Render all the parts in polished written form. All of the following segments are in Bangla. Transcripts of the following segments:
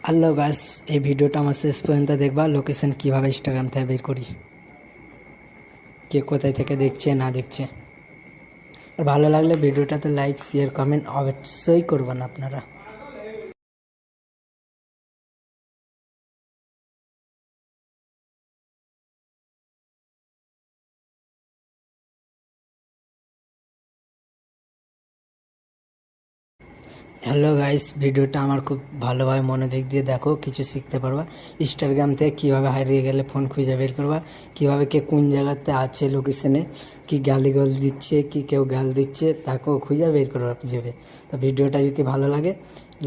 হ্যালো গাইস, এই ভিডিওটা আমার শেষ পর্যন্ত দেখবা। লোকেশন কিভাবে ইনস্টাগ্রাম থেকে বের করি, কে কোথায় থেকে দেখছে না দেখছে। আর ভালো লাগলে ভিডিওটাতে লাইক শেয়ার কমেন্ট অবশ্যই করবেন আপনারা। হ্যালো গাইস, ভিডিওটা আমার খুব ভালোভাবে মনোযোগ দিয়ে দেখো, কিছু শিখতে পারবা। ইনস্টাগ্রাম থেকে কীভাবে হারিয়ে গেলে ফোন খুঁজে বের করবা, কীভাবে কে কোন জায়গাতে আছে লোকেশনে, কি গালিগাল দিচ্ছে, কি কেউ গাল দিচ্ছে, তাকেও খুঁজে বের করবা যাবে। তো ভিডিওটা যদি ভালো লাগে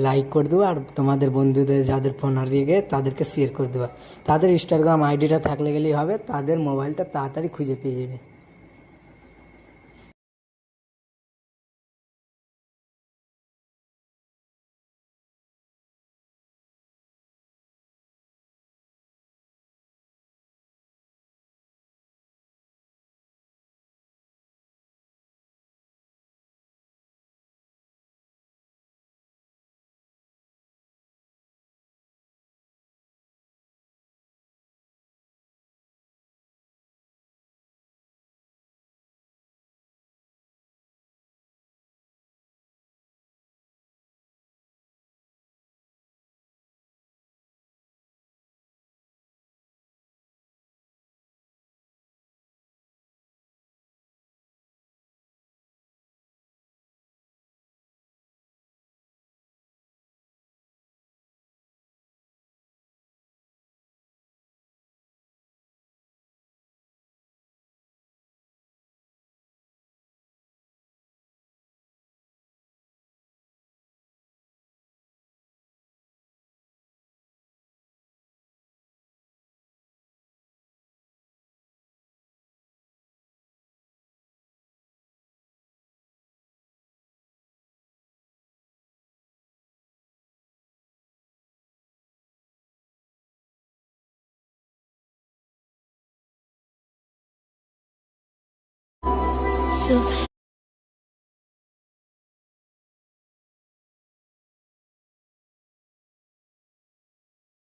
লাইক করে দেবো, আর তোমাদের বন্ধুদের যাদের ফোন হারিয়ে গিয়ে তাদেরকে শেয়ার করে দেবা। তাদের ইনস্টাগ্রাম আইডিটা থাকলে গেলেই হবে, তাদের মোবাইলটা তাড়াতাড়ি খুঁজে পেয়ে যাবে। So